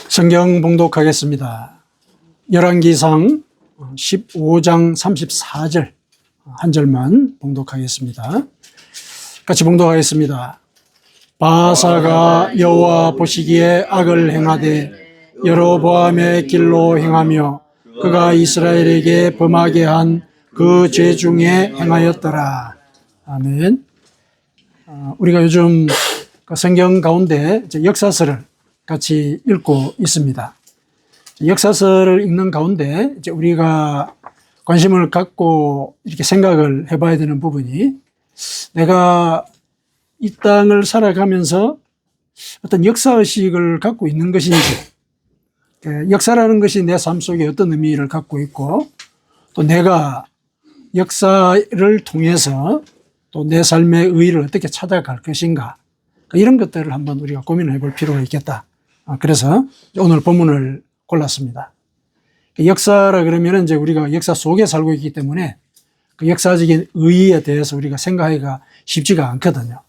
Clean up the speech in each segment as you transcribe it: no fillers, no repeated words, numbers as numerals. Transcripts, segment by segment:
성경 봉독하겠습니다. 열왕기상 15장 34절 한 절만 봉독하겠습니다. 같이 봉독하겠습니다. 바사가 여호와 보시기에 악을 행하되 여로보암의 길로 행하며 그가 이스라엘에게 범하게 한 그 죄 중에 행하였더라. 아멘. 우리가 요즘 성경 가운데 역사서를 같이 읽고 있습니다. 역사서를 읽는 가운데 이제 우리가 관심을 갖고 이렇게 생각을 해봐야 되는 부분이, 내가 이 땅을 살아가면서 어떤 역사의식을 갖고 있는 것인지, 역사라는 것이 내 삶 속에 어떤 의미를 갖고 있고, 또 내가 역사를 통해서 또 내 삶의 의의를 어떻게 찾아갈 것인가, 이런 것들을 한번 우리가 고민을 해볼 필요가 있겠다. 그래서 오늘 본문을 골랐습니다. 역사라 그러면 이제 우리가 역사 속에 살고 있기 때문에 그 역사적인 의의에 대해서 우리가 생각하기가 쉽지가 않거든요.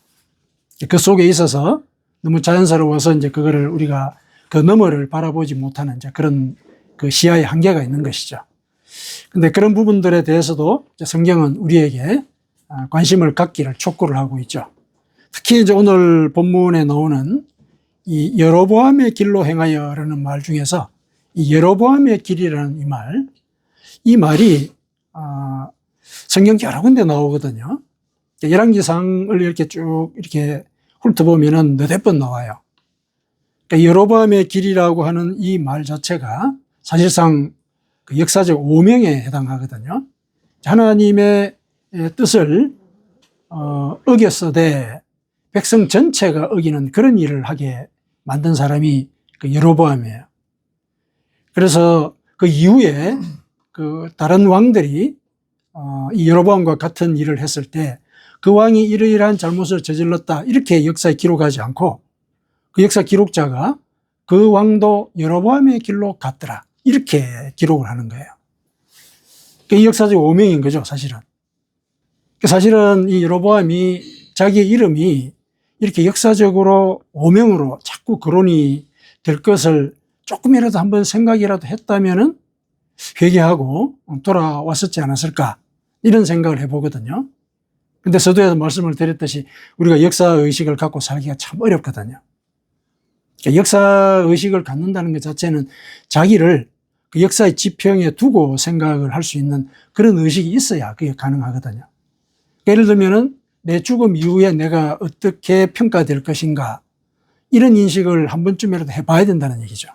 그 속에 있어서 너무 자연스러워서 이제 그거를 우리가 그 너머를 바라보지 못하는 이제 그런 그 시야의 한계가 있는 것이죠. 근데 그런 부분들에 대해서도 성경은 우리에게 관심을 갖기를 촉구를 하고 있죠. 특히 이제 오늘 본문에 나오는 이 여로보암의 길로 행하여라는 말 중에서 이 여로보암의 길이라는 이 말이 성경 여러 군데 나오거든요. 열왕기상을 이렇게 쭉 이렇게 훑어보면은 너댓 번 나와요. 그러니까 여로보암의 길이라고 하는 이 말 자체가 사실상 그 역사적 오명에 해당하거든요. 하나님의 뜻을 어겼으되 백성 전체가 어기는 그런 일을 하게 만든 사람이 그 여로보암이에요. 그래서 그 이후에 그 다른 왕들이 이 여로보암과 같은 일을 했을 때 그 왕이 이러이러한 잘못을 저질렀다, 이렇게 역사에 기록하지 않고 그 역사 기록자가 그 왕도 여로보암의 길로 갔더라, 이렇게 기록을 하는 거예요. 이 역사적 오명인 거죠, 사실은. 사실은 이 여로보암이 자기의 이름이 이렇게 역사적으로 오명으로 자꾸 거론이 될 것을 조금이라도 한번 생각이라도 했다면은 회개하고 돌아왔었지 않았을까, 이런 생각을 해보거든요. 근데 서두에서 말씀을 드렸듯이 우리가 역사의식을 갖고 살기가 참 어렵거든요. 역사의식을 갖는다는 것 자체는 자기를 그 역사의 지평에 두고 생각을 할 수 있는 그런 의식이 있어야 그게 가능하거든요. 예를 들면은 내 죽음 이후에 내가 어떻게 평가될 것인가, 이런 인식을 한 번쯤이라도 해봐야 된다는 얘기죠.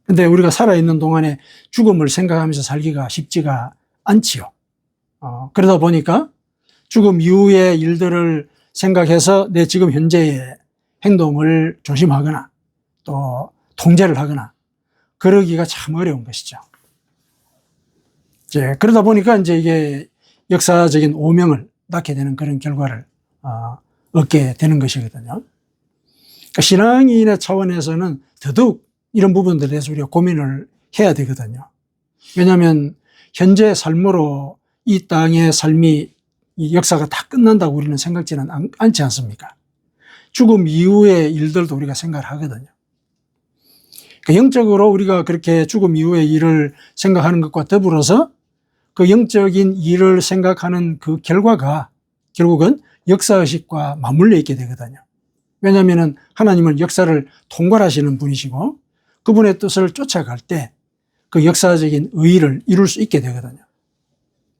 근데 우리가 살아있는 동안에 죽음을 생각하면서 살기가 쉽지가 않지요. 그러다 보니까 죽음 이후의 일들을 생각해서 내 지금 현재의 행동을 조심하거나 또 통제를 하거나 그러기가 참 어려운 것이죠. 이제 그러다 보니까 이제 이게 역사적인 오명을 낳게 되는 그런 결과를 얻게 되는 것이거든요. 그러니까 신앙인의 차원에서는 더더욱 이런 부분들에 대해서 우리가 고민을 해야 되거든요. 왜냐하면 현재 삶으로 이 땅의 삶이, 이 역사가 다 끝난다고 우리는 생각지는 않지 않습니까? 죽음 이후의 일들도 우리가 생각을 하거든요. 그러니까 영적으로 우리가 그렇게 죽음 이후의 일을 생각하는 것과 더불어서 그 영적인 일을 생각하는 그 결과가 결국은 역사의식과 맞물려 있게 되거든요. 왜냐하면 하나님은 역사를 통괄하시는 분이시고 그분의 뜻을 쫓아갈 때 그 역사적인 의의를 이룰 수 있게 되거든요.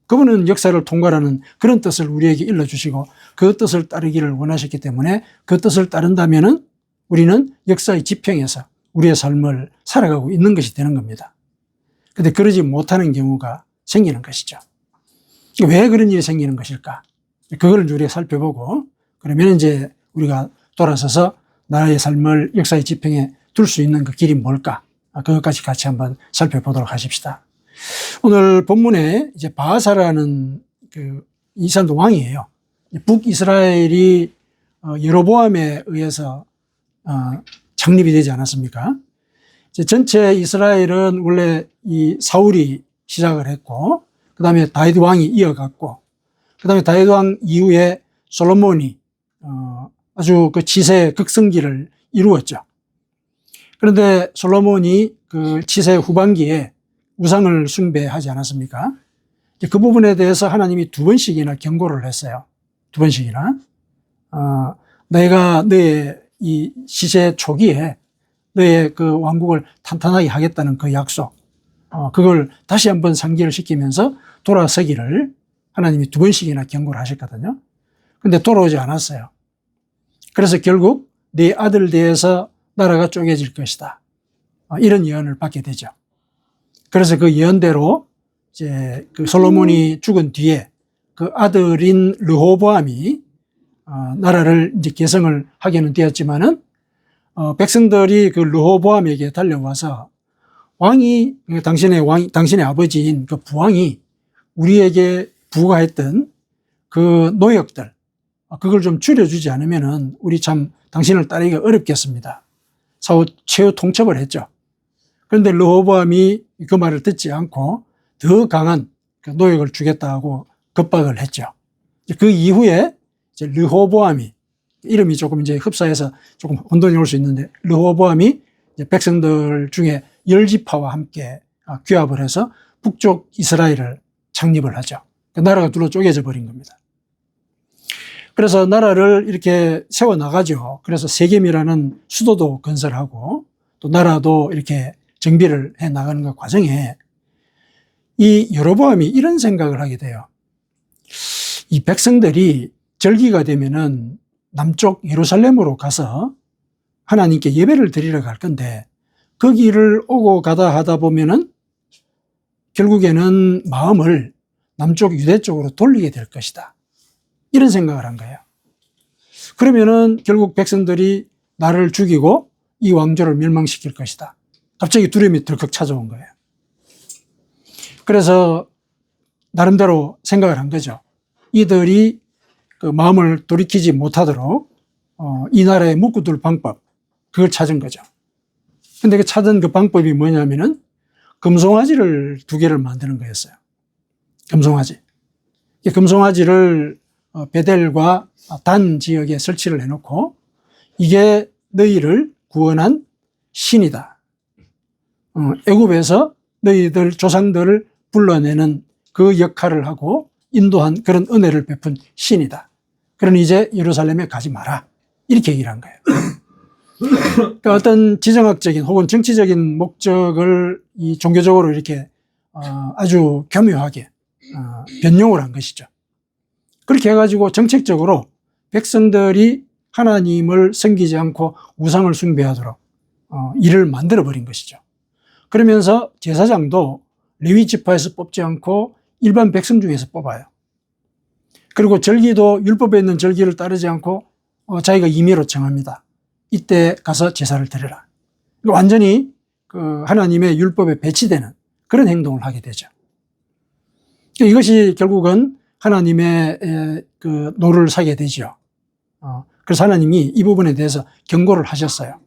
그분은 역사를 통괄하는 그런 뜻을 우리에게 일러주시고 그 뜻을 따르기를 원하셨기 때문에 그 뜻을 따른다면은 우리는 역사의 지평에서 우리의 삶을 살아가고 있는 것이 되는 겁니다. 그런데 그러지 못하는 경우가 생기는 것이죠. 왜 그런 일이 생기는 것일까? 그걸 우리가 살펴보고, 그러면 이제 우리가 돌아서서 나의 삶을 역사의 지평에 둘 수 있는 그 길이 뭘까? 그것까지 같이 한번 살펴보도록 하십시다. 오늘 본문에 이제 바하사라는 이 사람도 왕이에요. 북이스라엘이 여로보암에 의해서 창립이 되지 않았습니까? 전체 이스라엘은 원래 이 사울이 시작을 했고, 그 다음에 다윗 왕이 이어갔고, 그 다음에 다윗 왕 이후에 솔로몬이 아주 그 지세 극성기를 이루었죠. 그런데 솔로몬이 그 치세 후반기에 우상을 숭배하지 않았습니까? 그 부분에 대해서 하나님이 두 번씩이나 경고를 했어요. 두 번씩이나. 내가 너의 이 시세 초기에 너의 그 왕국을 탄탄하게 하겠다는 그 약속, 그걸 다시 한번 상기를 시키면서 돌아서기를 하나님이 두 번씩이나 경고를 하셨거든요. 근데 돌아오지 않았어요. 그래서 결국 네 아들 대에서 나라가 쪼개질 것이다. 이런 예언을 받게 되죠. 그래서 그 예언대로 이제 그 솔로몬이 죽은 뒤에 그 아들인 르호보암이 나라를 이제 개성을 하게는 되었지만은 백성들이 그 르호보암에게 달려와서 왕이 당신의 아버지인 그 부왕이 우리에게 부과했던 그 노역들 그걸 좀 줄여주지 않으면은 우리 참 당신을 따르기가 어렵겠습니다. 사후 최후 통첩을 했죠. 그런데 르호보암이 그 말을 듣지 않고 더 강한 그 노역을 주겠다고 겁박을 했죠. 그 이후에 이제 르호보암이 이름이 조금 이제 흡사해서 조금 혼돈이 올 수 있는데 르호보암이 이제 백성들 중에 10지파와 함께 규합을 해서 북쪽 이스라엘을 창립을 하죠. 그 나라가 둘로 쪼개져 버린 겁니다. 그래서 나라를 이렇게 세워나가죠. 그래서 세겜이라는 수도도 건설하고 또 나라도 이렇게 정비를 해 나가는 그 과정에 이 여로보암이 이런 생각을 하게 돼요. 이 백성들이 절기가 되면은 남쪽 예루살렘으로 가서 하나님께 예배를 드리러 갈 건데 거기를 오고 가다 하다 보면은 결국에는 마음을 남쪽 유대 쪽으로 돌리게 될 것이다. 이런 생각을 한 거예요. 그러면은 결국 백성들이 나를 죽이고 이 왕조를 멸망시킬 것이다. 갑자기 두려움이 덜컥 찾아온 거예요. 그래서 나름대로 생각을 한 거죠. 이들이 그 마음을 돌이키지 못하도록 이 나라에 묶어둘 방법, 그걸 찾은 거죠. 근데 그 찾은 그 방법이 뭐냐면은 금송아지를 2개를 만드는 거였어요. 금송아지. 이 금송아지를 베델과 단 지역에 설치를 해놓고 이게 너희를 구원한 신이다. 애굽에서 너희들 조상들을 불러내는 그 역할을 하고 인도한 그런 은혜를 베푼 신이다. 그러니 이제 예루살렘에 가지 마라. 이렇게 얘기를 한 거예요. 그러니까 어떤 지정학적인 혹은 정치적인 목적을 이 종교적으로 이렇게 아주 교묘하게 변용을 한 것이죠. 그렇게 해가지고 정책적으로 백성들이 하나님을 섬기지 않고 우상을 숭배하도록 일을 만들어버린 것이죠. 그러면서 제사장도 레위 지파에서 뽑지 않고 일반 백성 중에서 뽑아요. 그리고 절기도 율법에 있는 절기를 따르지 않고 자기가 임의로 정합니다. 이때 가서 제사를 드려라. 완전히 그 하나님의 율법에 배치되는 그런 행동을 하게 되죠. 이것이 결국은 하나님의 그 노를 사게 되죠. 그래서 하나님이 이 부분에 대해서 경고를 하셨어요.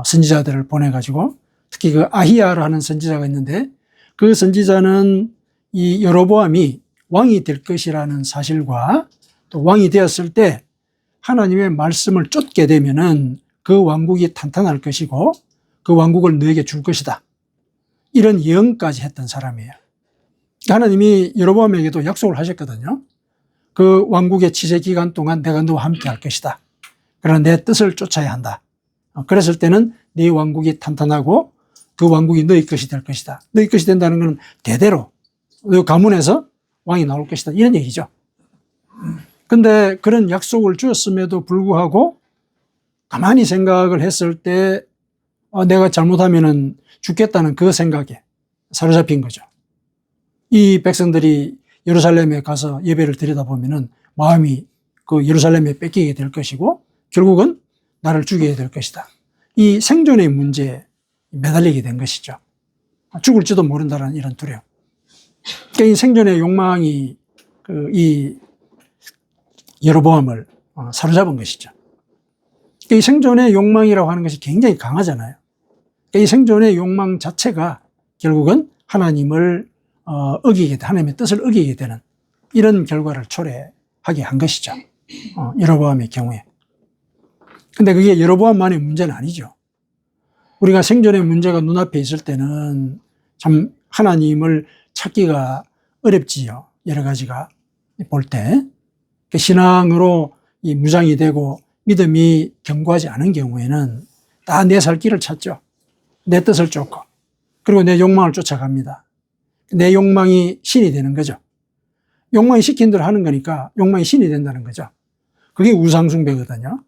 선지자들을 보내가지고 특히 그 아히야라 하는 선지자가 있는데 그 선지자는 이 여로보암이 왕이 될 것이라는 사실과 또 왕이 되었을 때 하나님의 말씀을 쫓게 되면은 그 왕국이 탄탄할 것이고 그 왕국을 너에게 줄 것이다. 이런 예언까지 했던 사람이에요. 하나님이 여로보암에게도 약속을 하셨거든요. 그 왕국의 치세 기간 동안 내가 너와 함께 할 것이다. 그러나 내 뜻을 쫓아야 한다. 그랬을 때는 네 왕국이 탄탄하고 그 왕국이 너희 것이 될 것이다. 너희 것이 된다는 것은 대대로 너 가문에서 왕이 나올 것이다. 이런 얘기죠. 근데 그런 약속을 주었음에도 불구하고 가만히 생각을 했을 때 내가 잘못하면은 죽겠다는 그 생각에 사로잡힌 거죠. 이 백성들이 예루살렘에 가서 예배를 드리다 보면은 마음이 그 예루살렘에 뺏기게 될 것이고 결국은 나를 죽이게 될 것이다. 이 생존의 문제에 매달리게 된 것이죠. 죽을지도 모른다는 이런 두려움. 그러니까 이 생존의 욕망이 이 여로보암을 사로잡은 것이죠. 그러니까 이 생존의 욕망이라고 하는 것이 굉장히 강하잖아요. 그러니까 이 생존의 욕망 자체가 결국은 하나님을 어기게 돼, 하나님의 뜻을 어기게 되는 이런 결과를 초래하게 한 것이죠. 여로보암의 경우에. 근데 그게 여로보암만의 문제는 아니죠. 우리가 생존의 문제가 눈앞에 있을 때는 참 하나님을 찾기가 어렵지요. 여러 가지가 볼 때. 신앙으로 이 무장이 되고 믿음이 견고하지 않은 경우에는 다 내 살 길을 찾죠. 내 뜻을 쫓고. 그리고 내 욕망을 쫓아갑니다. 내 욕망이 신이 되는 거죠. 욕망이 시킨 대로 하는 거니까 욕망이 신이 된다는 거죠. 그게 우상숭배거든요.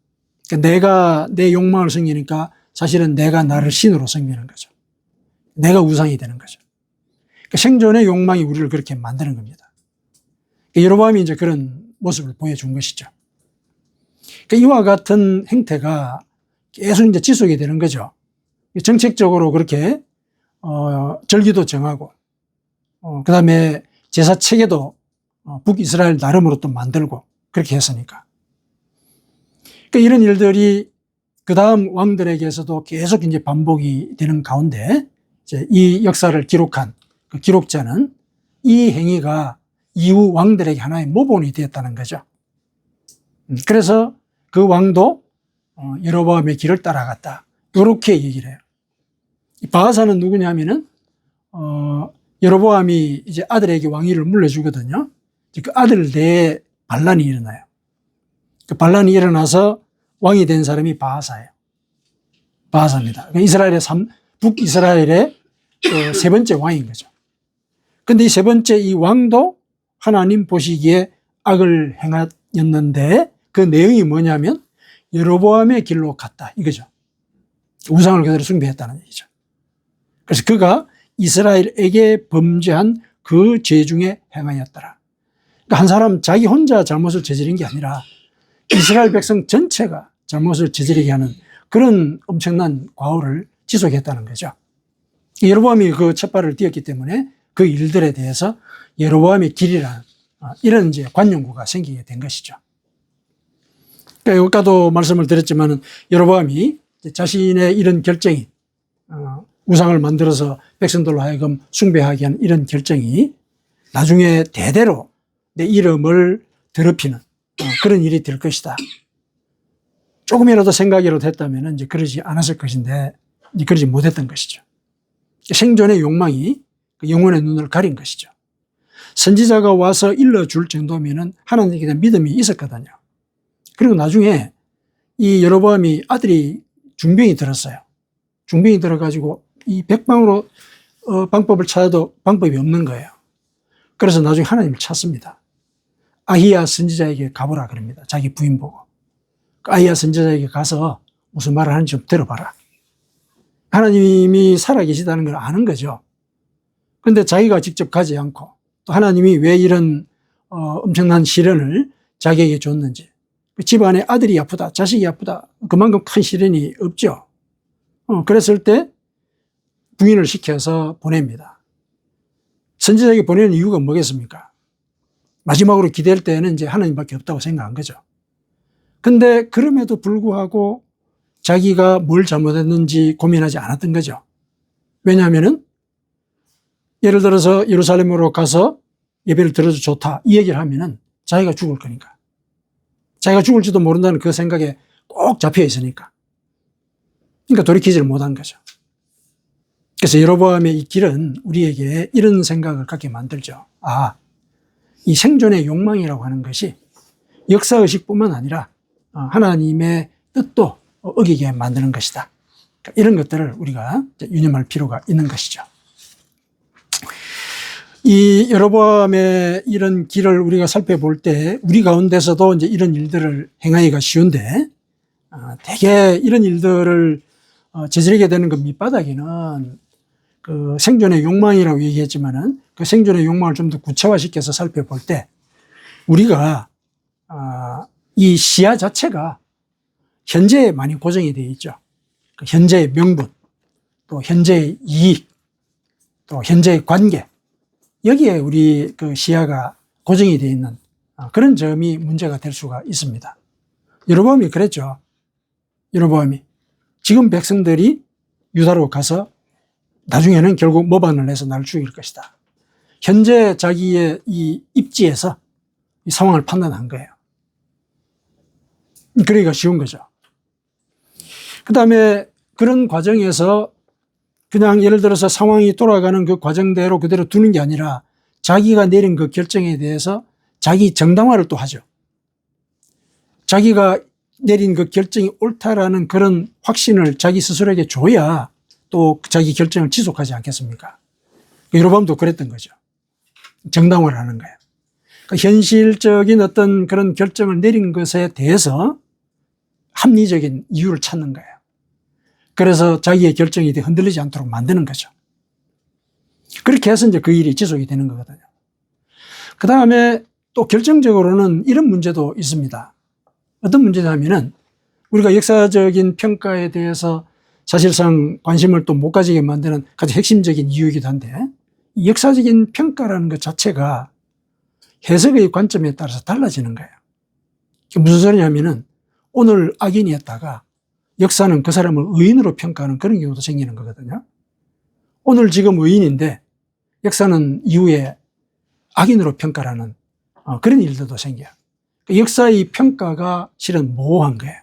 그러니까 내가 내 욕망을 섬기니까 사실은 내가 나를 신으로 섬기는 거죠. 내가 우상이 되는 거죠. 그러니까 생존의 욕망이 우리를 그렇게 만드는 겁니다. 그러니까 여로보암이 이제 그런 모습을 보여준 것이죠. 그러니까 이와 같은 행태가 계속 이제 지속이 되는 거죠. 정책적으로 그렇게 절기도 정하고, 그 다음에 제사 체계도 북이스라엘 나름으로 또 만들고 그렇게 했으니까. 그러니까 이런 일들이 그 다음 왕들에게서도 계속 이제 반복이 되는 가운데 이제 이 역사를 기록한 그 기록자는 이 행위가 이후 왕들에게 하나의 모본이 되었다는 거죠. 그래서 그 왕도 여로보암의 길을 따라갔다. 이렇게 얘기를 해요. 바하사는 누구냐면은 여로보암이 이제 아들에게 왕위를 물려주거든요. 그 아들 내에 반란이 일어나요. 그 반란이 일어나서 왕이 된 사람이 바하사예요. 바하사입니다. 북이스라엘의 세 번째 왕인 거죠. 근데 이 세 번째 이 왕도 하나님 보시기에 악을 행하였는데 그 내용이 뭐냐면 여로보암의 길로 갔다 이거죠. 우상을 그대로 숭배했다는 얘기죠. 그래서 그가 이스라엘에게 범죄한 그 죄 중에 행하였더라. 그러니까 한 사람 자기 혼자 잘못을 저지른 게 아니라 이스라엘 백성 전체가 잘못을 저지르게 하는 그런 엄청난 과오를 지속했다는 거죠. 여로보암이 그 첫발을 띄었기 때문에 그 일들에 대해서 여로보암의 길이라는 이런 이제 관용구가 생기게 된 것이죠. 그러니까 여기까지도 말씀을 드렸지만은 여로보암이 자신의 이런 결정이 우상을 만들어서 백성들로 하여금 숭배하게 한 이런 결정이 나중에 대대로 내 이름을 더럽히는 그런 일이 될 것이다. 조금이라도 생각이라도 했다면 이제 그러지 않았을 것인데 이제 그러지 못했던 것이죠. 생존의 욕망이 영혼의 눈을 가린 것이죠. 선지자가 와서 일러줄 정도면은 하나님께 대한 믿음이 있었거든요. 그리고 나중에 이 여로보암이 아들이 중병이 들었어요. 중병이 들어가지고 이 백방으로 방법을 찾아도 방법이 없는 거예요. 그래서 나중에 하나님을 찾습니다. 아히야 선지자에게 가보라 그럽니다. 자기 부인 보고. 아히야 선지자에게 가서 무슨 말을 하는지 좀 들어봐라. 하나님이 살아계시다는 걸 아는 거죠. 그런데 자기가 직접 가지 않고 또 하나님이 왜 이런 엄청난 시련을 자기에게 줬는지, 집안에 아들이 아프다, 자식이 아프다, 그만큼 큰 시련이 없죠. 그랬을 때 부인을 시켜서 보냅니다. 선지자에게 보내는 이유가 뭐겠습니까? 마지막으로 기댈 때는 이제 하나님밖에 없다고 생각한 거죠. 근데 그럼에도 불구하고 자기가 뭘 잘못했는지 고민하지 않았던 거죠. 왜냐하면은 예를 들어서 예루살렘으로 가서 예배를 드려도 좋다 이 얘기를 하면은 자기가 죽을 거니까. 자기가 죽을지도 모른다는 그 생각에 꼭 잡혀 있으니까. 그러니까 돌이키지를 못한 거죠. 그래서 여로보암의 이 길은 우리에게 이런 생각을 갖게 만들죠. 이 생존의 욕망이라고 하는 것이 역사의식뿐만 아니라 하나님의 뜻도 어기게 만드는 것이다. 이런 것들을 우리가 유념할 필요가 있는 것이죠. 이 여로보암의 이런 길을 우리가 살펴볼 때 우리 가운데서도 이제 이런 일들을 행하기가 쉬운데 대개 이런 일들을 저지르게 되는 그 밑바닥에는 그 생존의 욕망이라고 얘기했지만은 그 생존의 욕망을 좀 더 구체화시켜서 살펴볼 때 우리가 이 시야 자체가 현재에 많이 고정이 되어 있죠. 그 현재의 명분, 또 현재의 이익, 또 현재의 관계, 여기에 우리 그 시야가 고정이 되어 있는 그런 점이 문제가 될 수가 있습니다. 여로보암이 그랬죠. 여로보암이 지금 백성들이 유다로 가서 나중에는 결국 모반을 해서 나를 죽일 것이다. 현재 자기의 이 입지에서 이 상황을 판단한 거예요. 그러기가 쉬운 거죠. 그 다음에 그런 과정에서 그냥 예를 들어서 상황이 돌아가는 그 과정대로 그대로 두는 게 아니라 자기가 내린 그 결정에 대해서 자기 정당화를 또 하죠. 자기가 내린 그 결정이 옳다라는 그런 확신을 자기 스스로에게 줘야 또 자기 결정을 지속하지 않겠습니까? 여로보암도 그랬던 거죠. 정당화를 하는 거예요. 그러니까 현실적인 어떤 그런 결정을 내린 것에 대해서 합리적인 이유를 찾는 거예요. 그래서 자기의 결정이 흔들리지 않도록 만드는 거죠. 그렇게 해서 이제 그 일이 지속이 되는 거거든요. 그 다음에 또 결정적으로는 이런 문제도 있습니다. 어떤 문제냐면은 우리가 역사적인 평가에 대해서 사실상 관심을 또 못 가지게 만드는 가장 핵심적인 이유이기도 한데, 이 역사적인 평가라는 것 자체가 해석의 관점에 따라서 달라지는 거예요. 무슨 소리냐면은 오늘 악인이었다가 역사는 그 사람을 의인으로 평가하는 그런 경우도 생기는 거거든요. 오늘 지금 의인인데 역사는 이후에 악인으로 평가하는 그런 일들도 생겨요. 역사의 평가가 실은 모호한 거예요.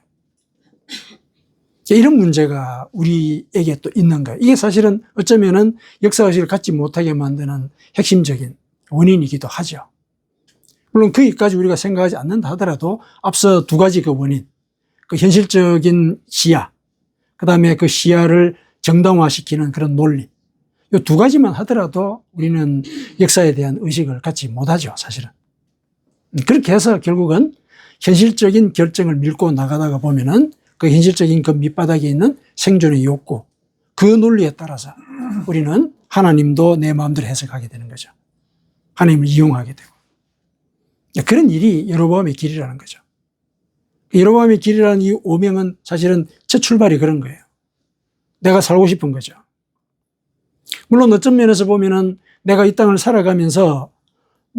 이런 문제가 우리에게 또 있는 거예요. 이게 사실은 어쩌면은 역사의식을 갖지 못하게 만드는 핵심적인 원인이기도 하죠. 물론 거기까지 우리가 생각하지 않는다 하더라도 앞서 두 가지 그 원인, 그 현실적인 시야, 그 다음에 그 시야를 정당화시키는 그런 논리, 이 두 가지만 하더라도 우리는 역사에 대한 의식을 갖지 못하죠, 사실은. 그렇게 해서 결국은 현실적인 결정을 밀고 나가다가 보면은 그 현실적인 그 밑바닥에 있는 생존의 욕구, 그 논리에 따라서 우리는 하나님도 내 마음대로 해석하게 되는 거죠. 하나님을 이용하게 되고. 그런 일이 여로보암의 길이라는 거죠. 여로보암의 길이라는 이 오명은 사실은 첫 출발이 그런 거예요. 내가 살고 싶은 거죠. 물론 어떤 면에서 보면은 내가 이 땅을 살아가면서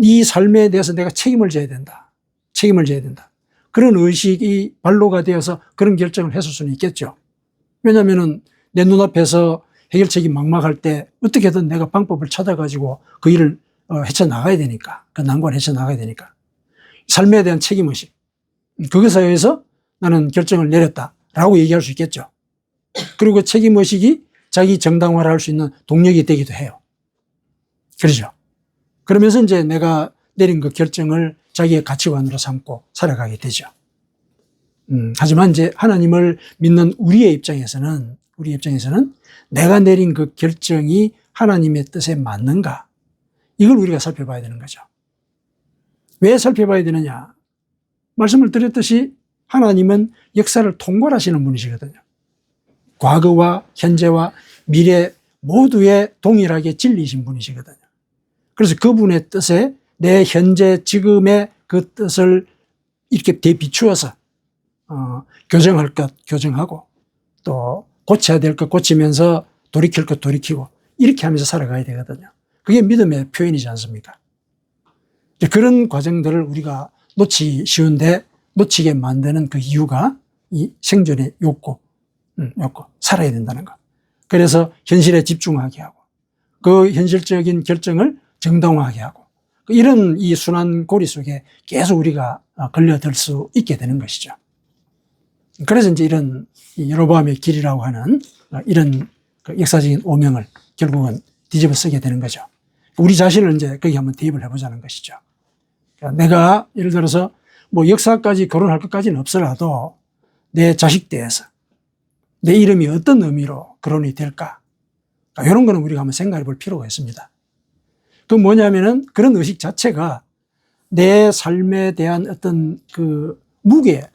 이 삶에 대해서 내가 책임을 져야 된다. 책임을 져야 된다. 그런 의식이 발로가 되어서 그런 결정을 했을 수는 있겠죠. 왜냐하면은 내 눈앞에서 해결책이 막막할 때 어떻게든 내가 방법을 찾아가지고 그 일을 헤쳐나가야 되니까, 그 난관을 헤쳐나가야 되니까. 삶에 대한 책임의식. 그것에 의해서 나는 결정을 내렸다라고 얘기할 수 있겠죠. 그리고 그 책임의식이 자기 정당화를 할 수 있는 동력이 되기도 해요. 그렇죠. 그러면서 이제 내가 내린 그 결정을 자기의 가치관으로 삼고 살아가게 되죠. 하지만 이제 하나님을 믿는 우리의 입장에서는 내가 내린 그 결정이 하나님의 뜻에 맞는가? 이걸 우리가 살펴봐야 되는 거죠. 왜 살펴봐야 되느냐? 말씀을 드렸듯이 하나님은 역사를 통괄하시는 분이시거든요. 과거와 현재와 미래 모두에 동일하게 진리이신 분이시거든요. 그래서 그분의 뜻에 내 현재 지금의 그 뜻을 이렇게 대비추어서 교정할 것 교정하고 또 고쳐야 될 것 고치면서 돌이킬 것 돌이키고 이렇게 하면서 살아가야 되거든요. 그게 믿음의 표현이지 않습니까? 그런 과정들을 우리가 놓치기 쉬운데 놓치게 만드는 그 이유가 이 생존의 욕구, 살아야 된다는 것. 그래서 현실에 집중하게 하고 그 현실적인 결정을 정당화하게 하고 이런 이 순환 고리 속에 계속 우리가 걸려들 수 있게 되는 것이죠. 그래서 이제 이런 여로보암의 길이라고 하는 이런 역사적인 오명을 결국은 뒤집어 쓰게 되는 거죠. 우리 자신을 이제 거기 한번 대입을 해보자는 것이죠. 그러니까 내가 예를 들어서 뭐 역사까지 거론할 것까지는 없더라도 내 자식 대해서 내 이름이 어떤 의미로 거론이 될까? 이런 거는 우리가 한번 생각해 볼 필요가 있습니다. 그 뭐냐면은 그런 의식 자체가 내 삶에 대한 어떤 그 무게,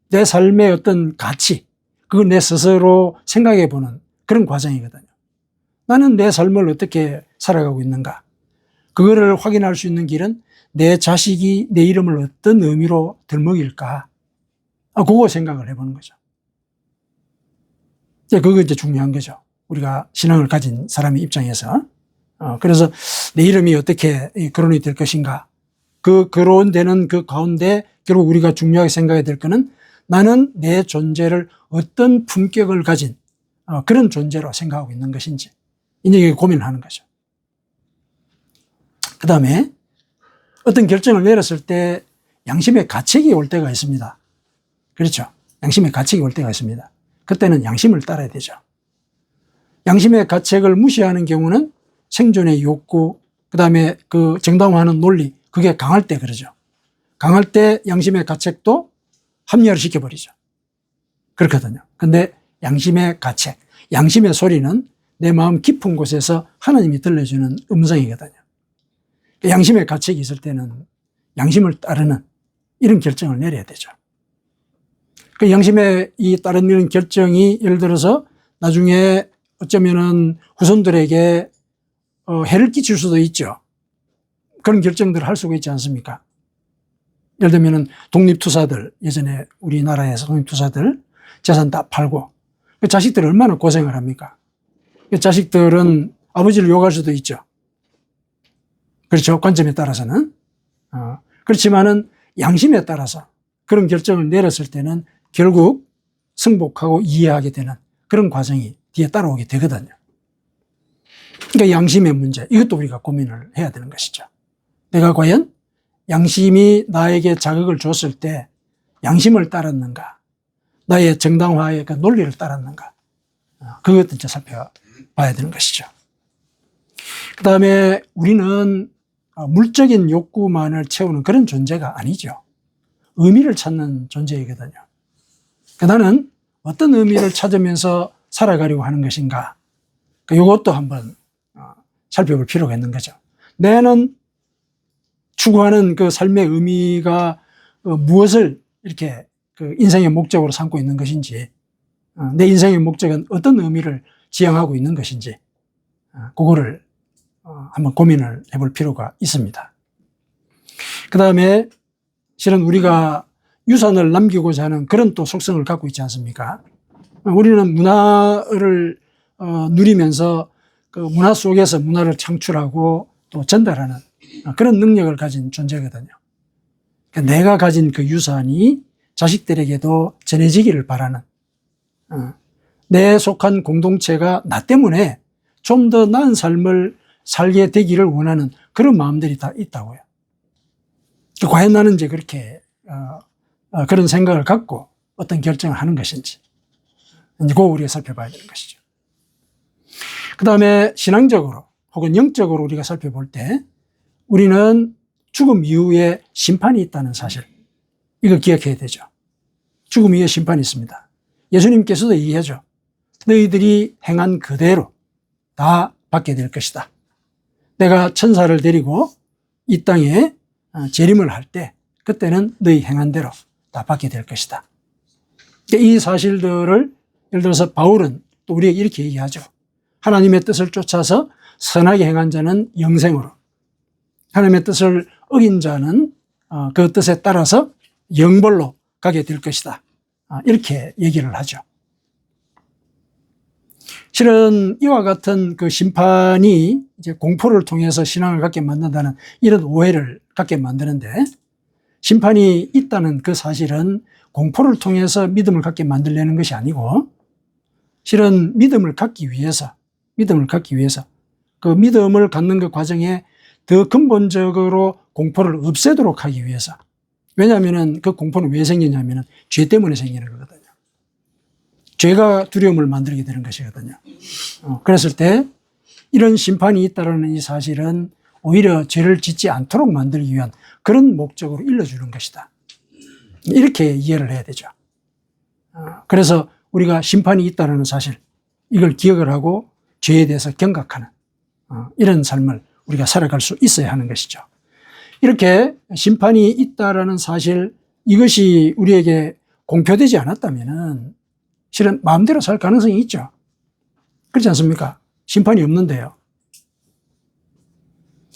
내 삶의 어떤 가치, 그걸 내 스스로 생각해 보는 그런 과정이거든요. 나는 내 삶을 어떻게 살아가고 있는가? 그거를 확인할 수 있는 길은 내 자식이 내 이름을 어떤 의미로 들먹일까? 그거 생각을 해보는 거죠. 그거 이제 중요한 거죠. 우리가 신앙을 가진 사람의 입장에서. 그래서 내 이름이 어떻게 거론이 될 것인가. 그 거론되는 그 가운데 결국 우리가 중요하게 생각해야 될 거는 나는 내 존재를 어떤 품격을 가진 그런 존재로 생각하고 있는 것인지. 이제 고민을 하는 거죠. 그 다음에 어떤 결정을 내렸을 때 양심의 가책이 올 때가 있습니다. 그렇죠. 양심의 가책이 올 때가 있습니다. 그때는 양심을 따라야 되죠. 양심의 가책을 무시하는 경우는 생존의 욕구, 그 다음에 그 정당화하는 논리, 그게 강할 때 그러죠. 강할 때 양심의 가책도 합리화를 시켜버리죠. 그렇거든요. 근데 양심의 가책, 양심의 소리는 내 마음 깊은 곳에서 하나님이 들려주는 음성이거든요. 양심의 가책이 있을 때는 양심을 따르는 이런 결정을 내려야 되죠. 그 양심에 따르는 결정이 예를 들어서 나중에 어쩌면은 후손들에게 해를 끼칠 수도 있죠. 그런 결정들을 할 수가 있지 않습니까? 예를 들면은 독립투사들, 예전에 우리나라에서 독립투사들 재산 다 팔고 그 자식들 얼마나 고생을 합니까? 그 자식들은 아버지를 욕할 수도 있죠. 그렇죠. 관점에 따라서는. 그렇지만은 양심에 따라서 그런 결정을 내렸을 때는 결국 승복하고 이해하게 되는 그런 과정이 뒤에 따라오게 되거든요. 그러니까 양심의 문제, 이것도 우리가 고민을 해야 되는 것이죠. 내가 과연 양심이 나에게 자극을 줬을 때 양심을 따랐는가, 나의 정당화의 그 논리를 따랐는가, 그것도 이제 살펴봐야 되는 것이죠. 그 다음에 우리는 물적인 욕구만을 채우는 그런 존재가 아니죠. 의미를 찾는 존재이거든요. 나는 어떤 의미를 찾으면서 살아가려고 하는 것인가, 이것도 한번 살펴볼 필요가 있는 거죠. 나는 추구하는 그 삶의 의미가 무엇을 이렇게 그 인생의 목적으로 삼고 있는 것인지, 내 인생의 목적은 어떤 의미를 지향하고 있는 것인지, 그거를 한번 고민을 해볼 필요가 있습니다. 그 다음에 실은 우리가 유산을 남기고자 하는 그런 또 속성을 갖고 있지 않습니까? 우리는 문화를 누리면서 그 문화 속에서 문화를 창출하고 또 전달하는 그런 능력을 가진 존재거든요. 그러니까 내가 가진 그 유산이 자식들에게도 전해지기를 바라는, 내 속한 공동체가 나 때문에 좀 더 나은 삶을 살게 되기를 원하는 그런 마음들이 다 있다고요. 과연 나는 이제 그렇게 그런 생각을 갖고 어떤 결정을 하는 것인지, 이제 그거 우리가 살펴봐야 되는 것이죠. 그 다음에 신앙적으로 혹은 영적으로 우리가 살펴볼 때 우리는 죽음 이후에 심판이 있다는 사실, 이거 기억해야 되죠. 죽음 이후에 심판이 있습니다. 예수님께서도 얘기하죠. 너희들이 행한 그대로 다 받게 될 것이다. 내가 천사를 데리고 이 땅에 재림을 할 때 그때는 너희 행한 대로 다 받게 될 것이다. 이 사실들을 예를 들어서 바울은 또 우리에게 이렇게 얘기하죠. 하나님의 뜻을 쫓아서 선하게 행한 자는 영생으로, 하나님의 뜻을 어긴 자는 그 뜻에 따라서 영벌로 가게 될 것이다. 이렇게 얘기를 하죠. 실은 이와 같은 그 심판이 이제 공포를 통해서 신앙을 갖게 만든다는 이런 오해를 갖게 만드는데, 심판이 있다는 그 사실은 공포를 통해서 믿음을 갖게 만들려는 것이 아니고, 실은 믿음을 갖기 위해서 그 믿음을 갖는 그 과정에 더 근본적으로 공포를 없애도록 하기 위해서. 왜냐하면 그 공포는 왜 생기냐면 죄 때문에 생기는 거거든요. 죄가 두려움을 만들게 되는 것이거든요. 그랬을 때 이런 심판이 있다는 이 사실은 오히려 죄를 짓지 않도록 만들기 위한 그런 목적으로 일러주는 것이다. 이렇게 이해를 해야 되죠. 그래서 우리가 심판이 있다는 사실, 이걸 기억을 하고 죄에 대해서 경각하는 이런 삶을 우리가 살아갈 수 있어야 하는 것이죠. 이렇게 심판이 있다라는 사실, 이것이 우리에게 공표되지 않았다면은 실은 마음대로 살 가능성이 있죠. 그렇지 않습니까? 심판이 없는데요.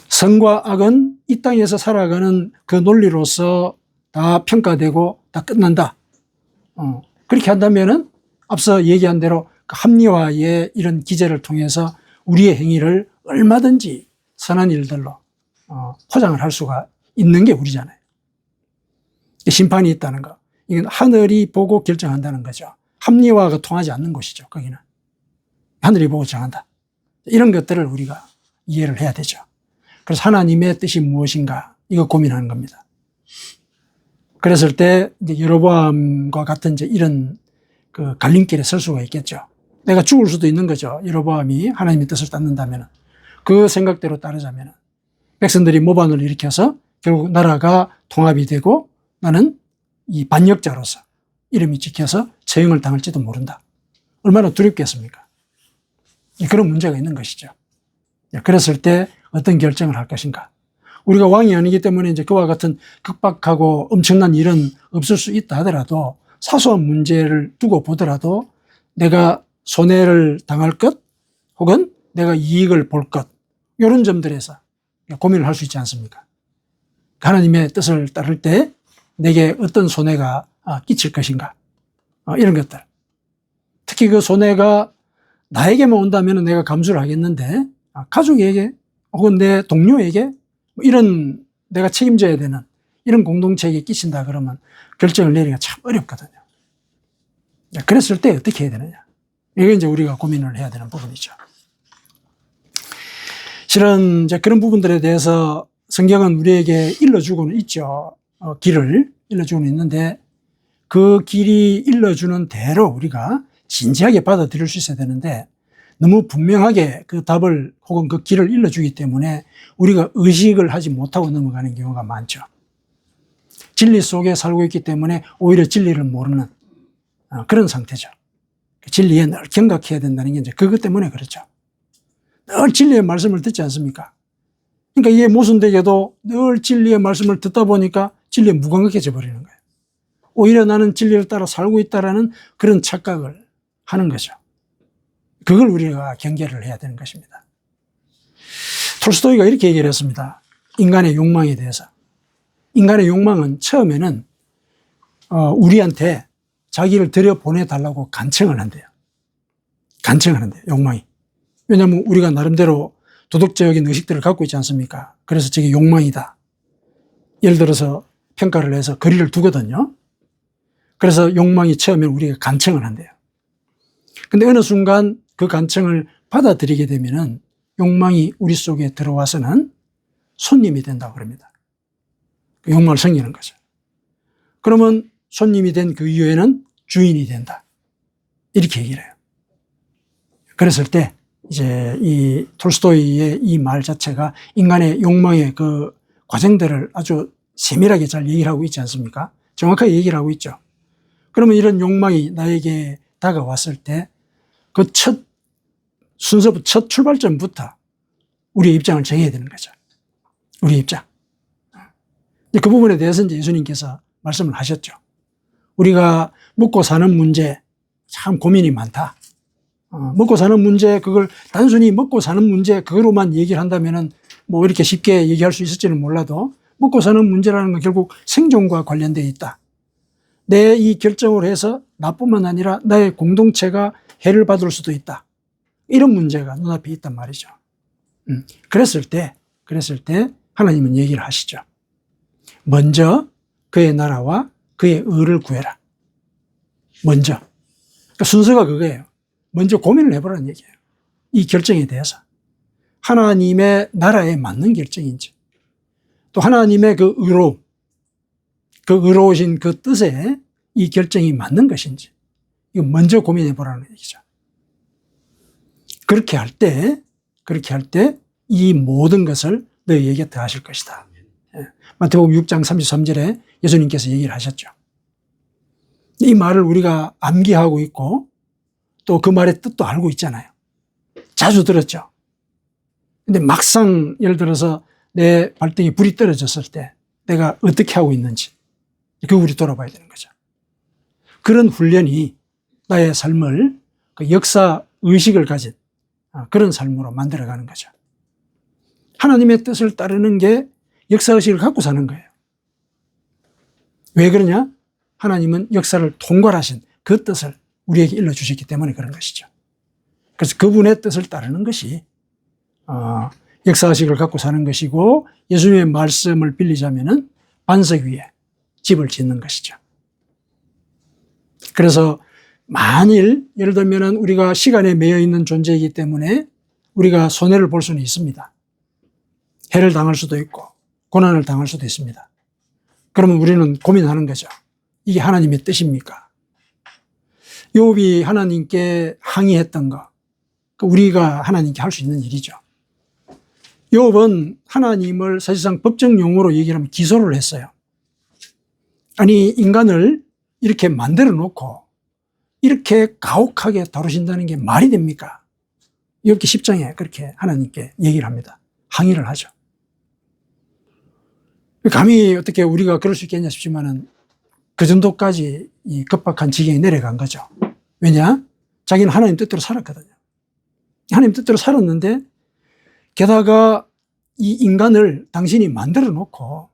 선과 악은 이 땅에서 살아가는 그 논리로서 다 평가되고 다 끝난다. 그렇게 한다면은 앞서 얘기한 대로 합리화의 이런 기제를 통해서 우리의 행위를 얼마든지 선한 일들로 포장을 할 수가 있는 게 우리잖아요. 심판이 있다는 거, 이건 하늘이 보고 결정한다는 거죠. 합리화가 통하지 않는 곳이죠. 거기는 하늘이 보고 정한다. 이런 것들을 우리가 이해를 해야 되죠. 그래서 하나님의 뜻이 무엇인가, 이거 고민하는 겁니다. 그랬을 때 이제 여로보암과 같은 이제 이런 그 갈림길에 설 수가 있겠죠. 내가 죽을 수도 있는 거죠. 여로보암이 하나님의 뜻을 따른다면, 그 생각대로 따르자면 백성들이 모반을 일으켜서 결국 나라가 통합이 되고 나는 이 반역자로서 이름이 찍혀서 처형을 당할지도 모른다. 얼마나 두렵겠습니까? 그런 문제가 있는 것이죠. 그랬을 때 어떤 결정을 할 것인가? 우리가 왕이 아니기 때문에 이제 그와 같은 극박하고 엄청난 일은 없을 수 있다 하더라도 사소한 문제를 두고 보더라도 내가 손해를 당할 것 혹은 내가 이익을 볼 것, 이런 점들에서 고민을 할 수 있지 않습니까? 하나님의 뜻을 따를 때 내게 어떤 손해가 끼칠 것인가, 이런 것들. 특히 그 손해가 나에게만 온다면 내가 감수를 하겠는데 가족에게 혹은 내 동료에게 이런 내가 책임져야 되는 이런 공동체에게 끼친다 그러면 결정을 내리기가 참 어렵거든요. 그랬을 때 어떻게 해야 되느냐. 이게 이제 우리가 고민을 해야 되는 부분이죠. 실은 이제 그런 부분들에 대해서 성경은 우리에게 일러주고는 있죠. 길을 일러주고는 있는데 그 길이 일러주는 대로 우리가 진지하게 받아들일 수 있어야 되는데 너무 분명하게 그 답을 혹은 그 길을 일러주기 때문에 우리가 의식을 하지 못하고 넘어가는 경우가 많죠. 진리 속에 살고 있기 때문에 오히려 진리를 모르는 그런 상태죠. 진리에 늘 경각해야 된다는 게 이제 그것 때문에 그렇죠. 늘 진리의 말씀을 듣지 않습니까? 그러니까 이게 모순되게도 늘 진리의 말씀을 듣다 보니까 진리에 무감각해져 버리는 거예요. 오히려 나는 진리를 따라 살고 있다라는 그런 착각을 하는 거죠. 그걸 우리가 경계를 해야 되는 것입니다. 톨스토이가 이렇게 얘기를 했습니다. 인간의 욕망에 대해서. 인간의 욕망은 처음에는 우리한테 자기를 들여보내달라고 간청을 한대요. 간청을 한대요, 욕망이. 왜냐하면 우리가 나름대로 도덕적인 의식들을 갖고 있지 않습니까? 그래서 저게 욕망이다. 예를 들어서 평가를 해서 거리를 두거든요. 그래서 욕망이 처음에 우리가 간청을 한대요. 근데 어느 순간 그 간청을 받아들이게 되면은 욕망이 우리 속에 들어와서는 손님이 된다고 그럽니다. 그 욕망을 섬기는 거죠. 그러면 손님이 된 그 이후에는 주인이 된다. 이렇게 얘기를 해요. 그랬을 때 이제 이 톨스토이의 이 말 자체가 인간의 욕망의 그 과정들을 아주 세밀하게 잘 얘기를 하고 있지 않습니까? 정확하게 얘기를 하고 있죠. 그러면 이런 욕망이 나에게 다가왔을 때 그 첫 순서부터, 첫 출발점부터 우리의 입장을 정해야 되는 거죠. 우리의 입장. 그 부분에 대해서 이제 예수님께서 말씀을 하셨죠. 우리가 먹고 사는 문제 참 고민이 많다. 먹고 사는 문제, 그걸 단순히 먹고 사는 문제 그거로만 얘기를 한다면은 뭐 이렇게 쉽게 얘기할 수 있을지는 몰라도 먹고 사는 문제라는 건 결국 생존과 관련되어 있다. 내 이 결정을 해서 나뿐만 아니라 나의 공동체가 해를 받을 수도 있다. 이런 문제가 눈앞에 있단 말이죠. 그랬을 때 하나님은 얘기를 하시죠. 먼저 그의 나라와 그의 의를 구해라. 먼저. 그러니까 순서가 그거예요. 먼저 고민을 해보라는 얘기예요. 이 결정에 대해서. 하나님의 나라에 맞는 결정인지, 또 하나님의 그 의로우신 그 뜻에 이 결정이 맞는 것인지, 이거 먼저 고민해 보라는 얘기죠. 그렇게 할 때 이 모든 것을 너희에게 더하실 것이다. 마태복음 6장 33절에 예수님께서 얘기를 하셨죠. 이 말을 우리가 암기하고 있고 또 그 말의 뜻도 알고 있잖아요. 자주 들었죠. 근데 막상 예를 들어서 내 발등에 불이 떨어졌을 때 내가 어떻게 하고 있는지 그거 우리 돌아봐야 되는 거죠. 그런 훈련이 나의 삶을 그 역사 의식을 가진 그런 삶으로 만들어가는 거죠. 하나님의 뜻을 따르는 게 역사의식을 갖고 사는 거예요. 왜 그러냐? 하나님은 역사를 통괄하신 그 뜻을 우리에게 일러주셨기 때문에 그런 것이죠. 그래서 그분의 뜻을 따르는 것이 역사의식을 갖고 사는 것이고, 예수님의 말씀을 빌리자면은 반석 위에 집을 짓는 것이죠. 그래서 만일 예를 들면 우리가 시간에 매여 있는 존재이기 때문에 우리가 손해를 볼 수는 있습니다. 해를 당할 수도 있고 고난을 당할 수도 있습니다. 그러면 우리는 고민하는 거죠. 이게 하나님의 뜻입니까? 욥이 하나님께 항의했던 거, 우리가 하나님께 할 수 있는 일이죠. 욥은 하나님을 사실상 법정 용어로 얘기를 하면 기소를 했어요. 아니, 인간을 이렇게 만들어 놓고 이렇게 가혹하게 다루신다는 게 말이 됩니까? 욥기 10장에 그렇게 하나님께 얘기를 합니다. 항의를 하죠. 감히 어떻게 우리가 그럴 수 있겠냐 싶지만은 그 정도까지 이 급박한 지경에 내려간 거죠. 왜냐? 자기는 하나님 뜻대로 살았거든요. 하나님 뜻대로 살았는데 게다가 이 인간을 당신이 만들어 놓고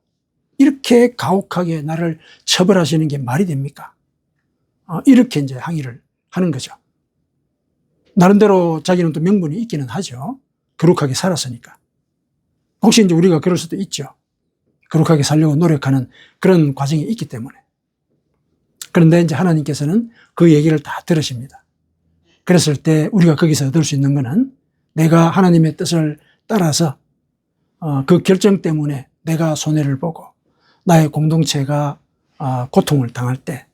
이렇게 가혹하게 나를 처벌하시는 게 말이 됩니까? 이렇게 이제 항의를 하는 거죠. 나름대로 자기는 또 명분이 있기는 하죠. 거룩하게 살았으니까. 혹시 이제 우리가 그럴 수도 있죠. 거룩하게 살려고 노력하는 그런 과정이 있기 때문에. 그런데 이제 하나님께서는 그 얘기를 다 들으십니다. 그랬을 때 우리가 거기서 얻을 수 있는 거는 내가 하나님의 뜻을 따라서 그 결정 때문에 내가 손해를 보고 나의 공동체가 고통을 당할 때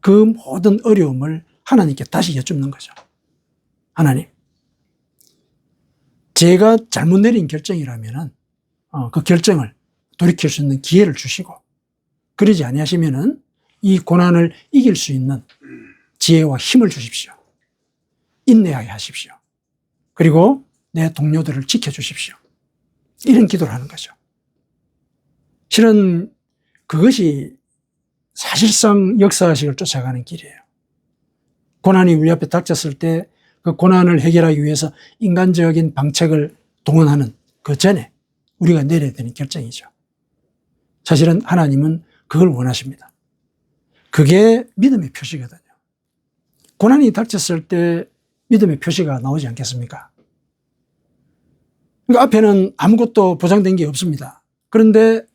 그 모든 어려움을 하나님께 다시 여쭙는 거죠. 하나님, 제가 잘못 내린 결정이라면은 그 결정을 돌이킬 수 있는 기회를 주시고, 그러지 아니하시면은 이 고난을 이길 수 있는 지혜와 힘을 주십시오. 인내하게 하십시오. 그리고 내 동료들을 지켜주십시오. 이런 기도를 하는 거죠. 실은 그것이 사실상 역사의식을 쫓아가는 길이에요. 고난이 우리 앞에 닥쳤을 때 그 고난을 해결하기 위해서 인간적인 방책을 동원하는 그 전에 우리가 내려야 되는 결정이죠. 사실은 하나님은 그걸 원하십니다. 그게 믿음의 표시거든요. 고난이 닥쳤을 때 믿음의 표시가 나오지 않겠습니까? 그러니까 앞에는 아무것도 보장된 게 없습니다. 그런데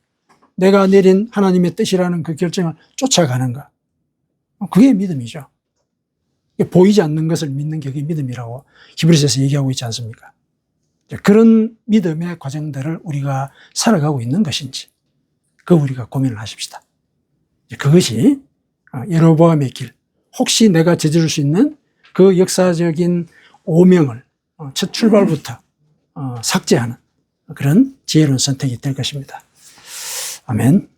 내가 내린 하나님의 뜻이라는 그 결정을 쫓아가는 것, 그게 믿음이죠. 보이지 않는 것을 믿는 게 그게 믿음이라고 히브리서에서 얘기하고 있지 않습니까? 그런 믿음의 과정들을 우리가 살아가고 있는 것인지, 그거 우리가 고민을 하십시다. 그것이 여로보암의 길, 혹시 내가 저지를 수 있는 그 역사적인 오명을 첫 출발부터 삭제하는 그런 지혜로운 선택이 될 것입니다. 아멘.